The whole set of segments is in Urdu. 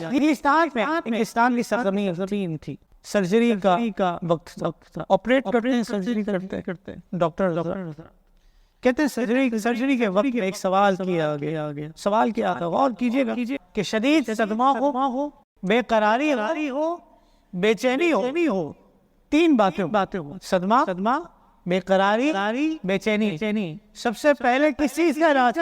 انگلستان کی سرزمین تھی، سرجری کا وقت تھا، آپریٹ کرتے ہیں، سرجری کرتے ہیں ڈاکٹر کہتے ہیں سرجری کے وقت ایک سوال کیا گیا، سوال کیا تھا، غور کیجیے گا کہ شدید صدمہ ہو، بے قراری ہو، بے چینی ہو، تین باتیں ہو، صدمہ، بے قراری، بے چینی، سب سے پہلے کس چیز کا علاج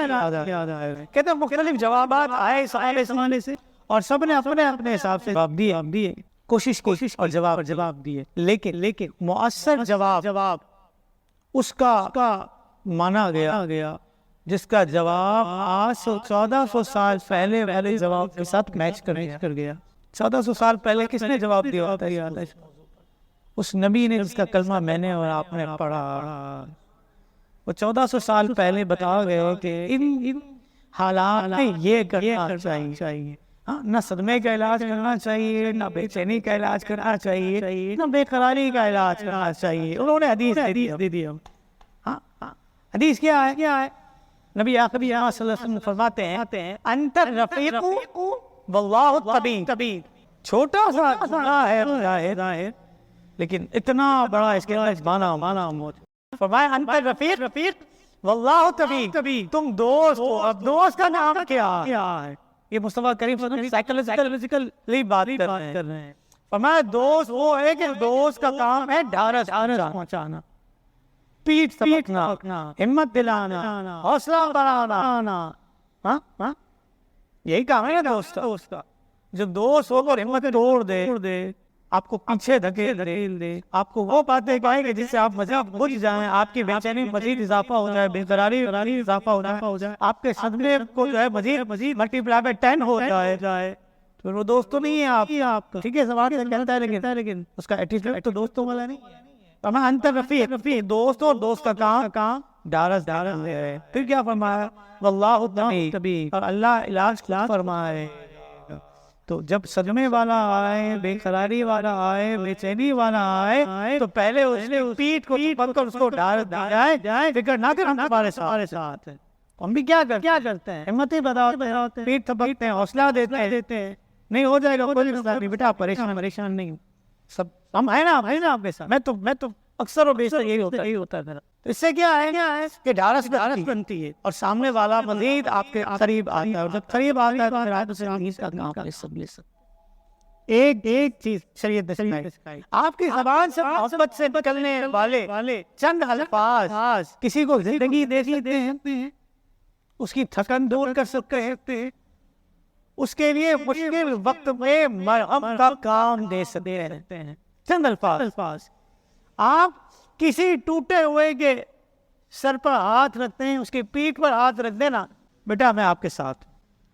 یاد آئے؟ کہتے ہیں مختلف جوابات آئے اس حوالے سے اور سب نے اپنے حساب سے جواب دیے، کوشش اور جواب دیے، لیکن مؤثر جواب اس کا مانا گیا جس کا جواب آج 1400 سال پہلے والے جواب کے ساتھ میچ کر گیا۔ 1400 سال پہلے کس نے جواب دیا ہوتا ہے؟ اس نبی نے جس کا کلمہ میں نے اور آپ نے پڑھا، وہ 1400 سال پہلے بتا گئے کہ ان حالات میں یہ کرنا چاہیے، نہ صدمے کا علاج کرنا چاہیے، نہ بے چینی کا علاج کرنا چاہیے، نہ بے قراری کا علاج کرنا چاہیے۔ انہوں نے حدیث دے دی۔ حدیث کیا ہے؟ نبی آخری صلی اللہ علیہ وسلم فرماتے ہیں انت الرفیق واللہ الطبیب۔ چھوٹا سا ہے لیکن اتنا بڑا اس کے مانا موجود۔ فرمایا انت الرفیق واللہ الطبیب، تم دوست ہو، اب دوست کا نام کیا ہے؟ یہ مصطفیٰ کریم صلی اللہ علیہ وسلم سائیکولوجیکلی بات کر رہے ہیں۔ فرمایا دوست وہ ہے کہ دوست کا کام ہے ڈھارس پہنچانا، پیٹ سبکنا، ہمت دلانا، حوصلہ بڑھانا، یہی کام ہے دوست کا۔ جب دوست ہو اور ہمت توڑ دے، آپ کو پیچھے دھکیل دے، آپ کو وہ باتیں کہیں گے جس سے آپ مذہب بھول جائیں، آپ کی بے چینی مزید اضافہ ہو جائے، بے قراری اضافہ ہو جائے، آپ کے صدمے کو جو ہے مزید ملٹی پلائی بائی 10 ہو جائے، تو وہ دوست تو نہیں ہے آپ کا، ٹھیک ہے زبان سے کہتا ہے لیکن اس کا ایٹیٹیوڈ تو دوستوں والا نہیں ہے۔ انت رفیق، دوست اور دوست کا کام ڈھارس ہے۔ پھر کیا فرمایا؟ واللہ الطبیب، اور اللہ علاج فرمائے۔ تو جب صدمے والا آئے، بے قراری والا آئے، بے چینی والا آئے، تو پہلے اس نے پیٹ کو پکڑ کر اس کو ڈھارس جائے، فکر نہ کر، ہم ہمارے ساتھ ہیں۔ ہم بھی کیا کرتے ہیں؟ ہمتیں بتاتے ہیں، پیٹ تھپکتے ہیں، حوصلہ دیتے ہیں، نہیں ہو جائے گا کوئی مسئلہ نہیں بیٹا، پریشان نہیں، سب ہم ہیں نا آپ کے ساتھ۔ میں تو اکثر و بیشتر یہی ہوتا ہے میرا۔ تو اس سے کیا ہے کہ ڈھارس بنتی ہے اور سامنے والا مزید آپ کے قریب آتا ہے، اور جب قریب آتا ہے تو پھر آیت سے حدیث کا کام لے سب۔ ایک چیز شریعت نے سکھائی، آپ کی زبان سے محبت سے نکلنے والے چند الفاظ کسی کو زندگی دے سکتے ہیں، اس کی تھکن دور کر سکتے ہیں، اس کے لیے مشکل وقت میں مرہم کا کام دے سکتے ہیں۔ چند الفاظ، آپ کسی ٹوٹے ہوئے کے سر پر ہاتھ رکھتے ہیں، اس کی پیٹھ پر ہاتھ رکھ دینا، بیٹا میں آپ کے ساتھ،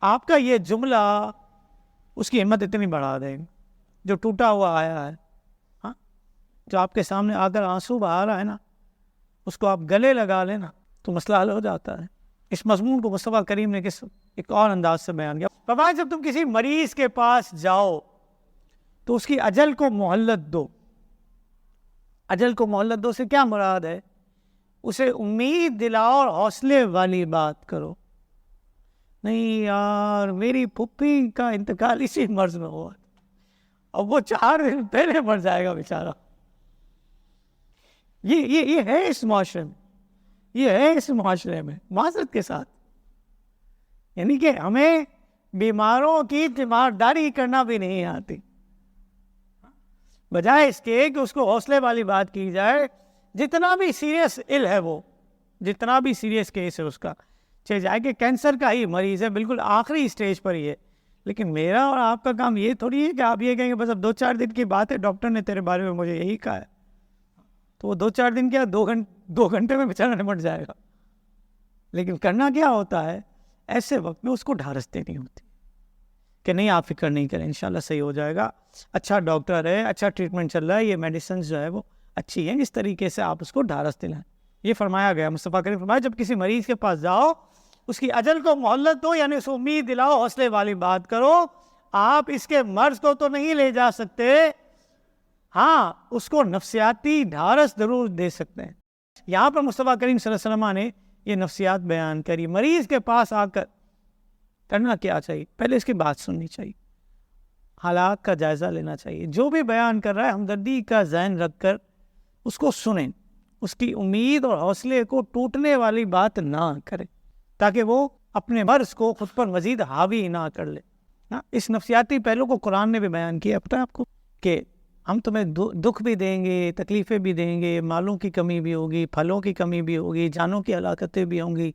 آپ کا یہ جملہ اس کی ہمت اتنی بڑھا دے گا۔ جو ٹوٹا ہوا آیا ہے، جو آپ کے سامنے آ کر آنسو بہا رہا ہے نا، اس کو آپ گلے لگا لینا تو مسئلہ حل ہو جاتا ہے۔ اس مضمون کو مصطفیٰ کریم نے ایک اور انداز سے بیان کیا۔ فرمایا جب تم کسی مریض کے پاس جاؤ تو اس کی اجل کو مہلت دو۔ اجل کو مہلت دو سے کیا مراد ہے؟ اسے امید دلاؤ اور حوصلے والی بات کرو۔ نہیں یار میری پھپھی کا انتقال اسی مرض میں ہوا، اب وہ 4 دن پہلے مر جائے گا بیچارہ۔ یہ ہے اس معاشرے میں، یہ ہے اس معاشرے میں معذرت کے ساتھ، یعنی کہ ہمیں بیماروں کی تیمارداری کرنا بھی نہیں آتی، بجائے اس کے کہ اس کو حوصلے والی بات کی جائے۔ جتنا بھی سیریس ایل ہے، وہ جتنا بھی سیریس کیس ہے اس کا، چاہے جائے کہ کینسر کا ہی مریض ہے، بالکل آخری اسٹیج پر ہی ہے، لیکن میرا اور آپ کا کام یہ تھوڑی ہے کہ آپ یہ کہیں گے بس اب 2-4 دن کی بات ہے، ڈاکٹر نے تیرے بارے میں مجھے یہی کہا ہے، تو وہ 2-4 دن کیا 2 گھنٹے میں بیچارہ نمٹ جائے گا۔ لیکن کرنا کیا ہوتا ہے؟ ایسے وقت میں اس کو ڈھارس دینی ہوتی کہ نہیں آپ فکر نہیں کریں، انشاءاللہ صحیح ہو جائے گا، اچھا ڈاکٹر ہے، اچھا ٹریٹمنٹ چل رہا ہے، یہ میڈیسنز جو ہے وہ اچھی ہیں، اس طریقے سے آپ اس کو ڈھارس دلائیں۔ یہ فرمایا گیا، مصطفیٰ کریم فرمایا جب کسی مریض کے پاس جاؤ اس کی اجل کو مہلت دو، یعنی اس کو امید دلاؤ، حوصلے والی بات کرو۔ آپ اس کے مرض کو تو نہیں لے جا سکتے، ہاں اس کو نفسیاتی ڈھارس ضرور دے سکتے ہیں۔ یہاں پر مصطفیٰ کریم صلی اللہ علیہ وسلم نے یہ نفسیات بیان کری۔ مریض کے پاس آ کر کرنا کیا چاہیے؟ پہلے اس کی بات سننی چاہیے، حالات کا جائزہ لینا چاہیے. جو بھی بیان کر رہا ہے ہمدردی کا ذہن رکھ کر اس کو سنیں, اس کی امید اور حوصلے کو ٹوٹنے والی بات نہ کرے تاکہ وہ اپنے مرض کو خود پر مزید حاوی نہ کر لے. اس نفسیاتی پہلو کو قرآن نے بھی بیان کیا پتہ ہے آپ کو کہ ہم تمہیں دکھ بھی دیں گے, تکلیفیں بھی دیں گے, مالوں کی کمی بھی ہوگی, پھلوں کی کمی بھی ہوگی, جانوں کی ہلاکتیں بھی ہوں گی.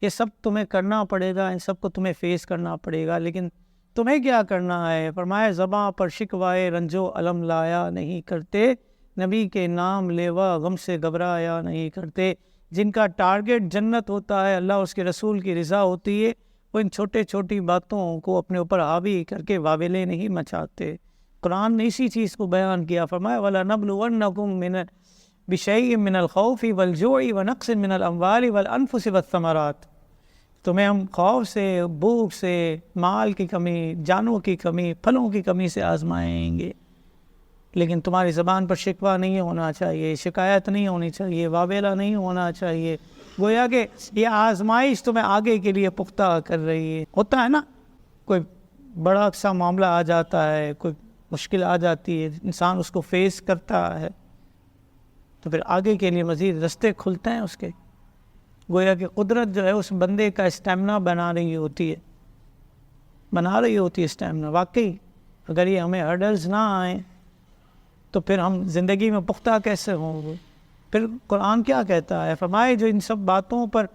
یہ سب تمہیں کرنا پڑے گا, ان سب کو تمہیں فیس کرنا پڑے گا, لیکن تمہیں کیا کرنا ہے؟ فرمایا زباں پر شکوائے رنج و علم لایا نہیں کرتے, نبی کے نام لیوا غم سے گھبرایا نہیں کرتے. جن کا ٹارگٹ جنت ہوتا ہے, اللہ اس کے رسول کی رضا ہوتی ہے, وہ ان چھوٹے چھوٹی باتوں کو اپنے اوپر حاوی کر کے واویلے نہیں مچاتے. قرآن نے اسی چیز کو بیان کیا, فرمایا وَلَنَبْلُوَنَّكُم بِشَيْءٍ مِّنَ الْخَوْفِ وَالْجُوعِ وَنَقْصٍ مِّنَ الْأَمْوَالِ وَالْأَنفُسِ وَالثَّمَرَاتِ. تمہیں ہم خوف سے, بھوک سے, مال کی کمی, جانوں کی کمی, پھلوں کی کمی سے آزمائیں گے, لیکن تمہاری زبان پر شکوہ نہیں ہونا چاہیے, شکایت نہیں ہونی چاہیے, واویلا نہیں ہونا چاہیے. گویا کہ یہ آزمائش تمہیں آگے کے لیے پختہ کر رہی ہے. ہوتا ہے نا, کوئی بڑا سا معاملہ آ جاتا ہے, کوئی مشکل آ جاتی ہے, انسان اس کو فیس کرتا ہے تو پھر آگے کے لیے مزید رستے کھلتے ہیں اس کے. گویا کہ قدرت جو ہے اس بندے کا اسٹیمنا بنا رہی ہوتی ہے اسٹیمنا. واقعی اگر یہ ہمیں ہرڈلز نہ آئیں تو پھر ہم زندگی میں پختہ کیسے ہوں گے؟ پھر قرآن کیا کہتا ہے؟ فرمائے جو ان سب باتوں پر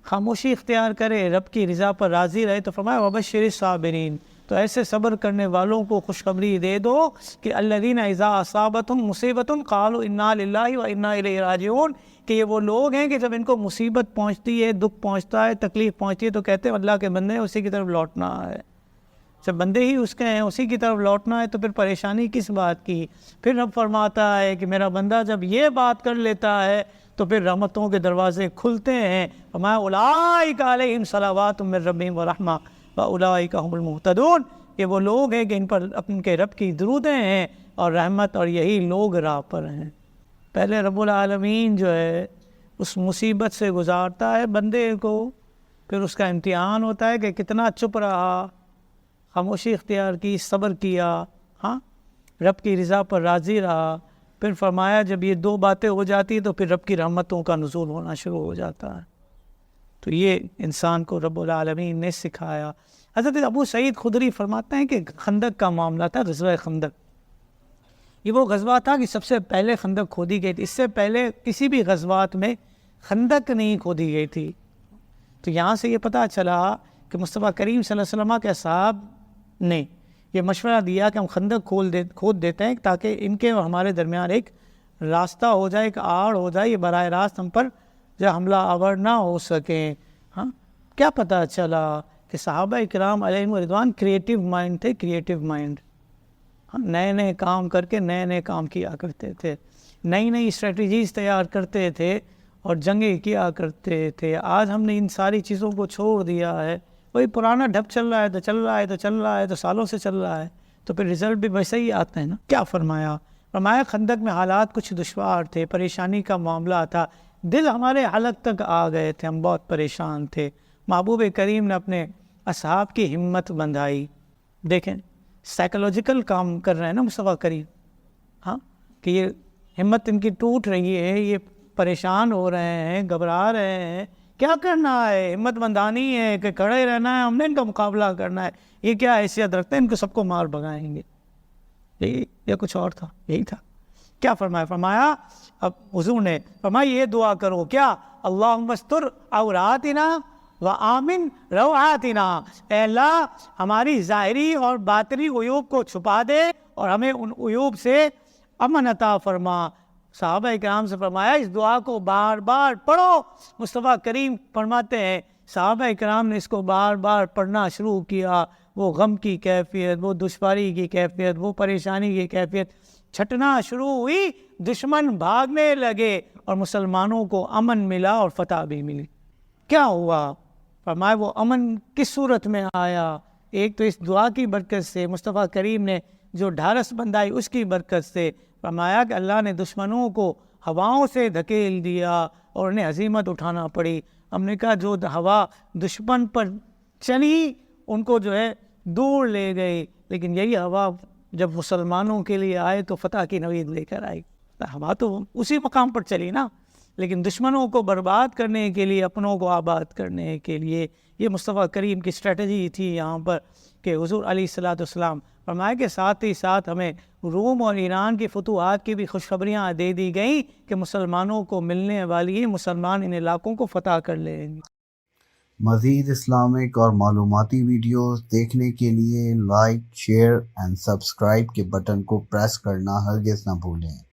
خاموشی اختیار کرے, رب کی رضا پر راضی رہے, تو فرمائے وبشر الصابرین, تو ایسے صبر کرنے والوں کو خوشخبری دے دو کہ الذین اذا اصابتهم مصیبت قالوا انا للہ وانا الیہ راجعون, کہ یہ وہ لوگ ہیں کہ جب ان کو مصیبت پہنچتی ہے, دکھ پہنچتا ہے, تکلیف پہنچتی ہے تو کہتے ہیں اللہ کے بندے ہیں, اسی کی طرف لوٹنا ہے. جب بندے ہی اس کے ہیں, اسی کی طرف لوٹنا ہے, تو پھر پریشانی کس بات کی؟ پھر رب فرماتا ہے کہ میرا بندہ جب یہ بات کر لیتا ہے تو پھر رحمتوں کے دروازے کھلتے ہیں. فرمایا اولئک علیہم صلوات من ربہم ورحمہ واولئک هم المہتدون, یہ وہ لوگ ہیں کہ ان پر اپن کے رب کی درودیں ہیں اور رحمت, اور یہی لوگ راہ پر ہیں. پہلے رب العالمین جو ہے اس مصیبت سے گزارتا ہے بندے کو, پھر اس کا امتحان ہوتا ہے کہ کتنا چپ رہا, خاموشی اختیار کی, صبر کیا, رب کی رضا پر راضی رہا. پھر فرمایا جب یہ دو باتیں ہو جاتی ہیں تو پھر رب کی رحمتوں کا نزول ہونا شروع ہو جاتا ہے. تو یہ انسان کو رب العالمین نے سکھایا. حضرت ابو سعید خدری فرماتے ہیں کہ خندق کا معاملہ تھا, غزوہ خندق. یہ وہ غزوہ تھا کہ سب سے پہلے خندق کھودی گئی تھی. اس سے پہلے کسی بھی غزوات میں خندق نہیں کھودی گئی تھی. تو یہاں سے یہ پتہ چلا کہ مصطفیٰ کریم صلی اللہ علیہ وسلم کے اصحاب نے یہ مشورہ دیا کہ ہم خندق کھود دیتے ہیں تاکہ ان کے اور ہمارے درمیان ایک راستہ ہو جائے, ایک آڑ ہو جائے, یہ براہ راست ہم پر جو حملہ آور نہ ہو سکیں. کیا پتہ چلا کہ صحابہ اکرام علیہم رضوان کریٹیو مائنڈ تھے, کریٹیو مائنڈ. نئے نئے کام کر کے نئے کام کیا کرتے تھے, نئی اسٹریٹجیز تیار کرتے تھے اور جنگیں کیا کرتے تھے. آج ہم نے ان ساری چیزوں کو چھوڑ دیا ہے, وہی پرانا ڈھب چل رہا ہے تو سالوں سے چل رہا ہے, تو پھر رزلٹ بھی ویسے ہی آتے ہیں نا. کیا فرمایا خندق میں حالات کچھ دشوار تھے, پریشانی کا معاملہ تھا, دل ہمارے حلق تک آ گئے تھے, ہم بہت پریشان تھے. محبوب کریم نے اپنے اصحاب کی ہمت بندھائی. دیکھیں سائیکولوجیکل کام کر رہے ہیں نا مصطفیٰ کریم, کہ یہ ہمت ان کی ٹوٹ رہی ہے, یہ پریشان ہو رہے ہیں, گھبرا رہے ہیں. کیا کرنا ہے؟ ہمت بندھانی ہے کہ کھڑے رہنا ہے, ہم نے ان کا مقابلہ کرنا ہے. یہ کیا حیثیت رکھتے ہیں, ان کو سب کو مار بھگائیں گے. یہ کچھ اور تھا, یہی تھا. کیا فرمایا اب حضور نے فرمایا یہ دعا کرو, کیا اللہم استر عوراتنا وآمن روعاتنا, اے اللہ ہماری ظاہری اور باطنی عیوب کو چھپا دے اور ہمیں ان عیوب سے امن عطا فرما. صحابہ اکرام سے فرمایا اس دعا کو بار بار پڑھو. مصطفیٰ کریم فرماتے ہیں صحابہ اکرام نے اس کو بار بار پڑھنا شروع کیا. وہ غم کی کیفیت, وہ دشواری کی کیفیت, وہ پریشانی کی کیفیت چھٹنا شروع ہوئی, دشمن بھاگنے لگے اور مسلمانوں کو امن ملا اور فتح بھی ملی. کیا ہوا؟ فرمایا وہ امن کس صورت میں آیا؟ ایک تو اس دعا کی برکت سے, مصطفیٰ کریم نے جو ڈھارس بندھائی اس کی برکت سے. فرمایا کہ اللہ نے دشمنوں کو ہواؤں سے دھکیل دیا اور انہیں ہزیمت اٹھانا پڑی. ہم نے کہا جو ہوا دشمن پر چلی ان کو جو ہے دور لے گئی, لیکن یہی ہوا جب مسلمانوں کے لیے آئے تو فتح کی نوید لے کر آئی. ہوا تو اسی مقام پر چلی نا, لیکن دشمنوں کو برباد کرنے کے لیے, اپنوں کو آباد کرنے کے لیے یہ مصطفیٰ کریم کی اسٹریٹجی تھی یہاں پر کہ حضور علیہ الصلوۃ والسلام فرمایا کہ ساتھ ہی ساتھ ہمیں روم اور ایران کی فتوحات کی بھی خوشخبریاں دے دی گئیں کہ مسلمانوں کو ملنے والی مسلمان ان علاقوں کو فتح کر لیں گے. مزید اسلامک اور معلوماتی ویڈیوز دیکھنے کے لیے لائک، شیئر اینڈ سبسکرائب کے بٹن کو پریس کرنا ہرگز نہ بھولیں.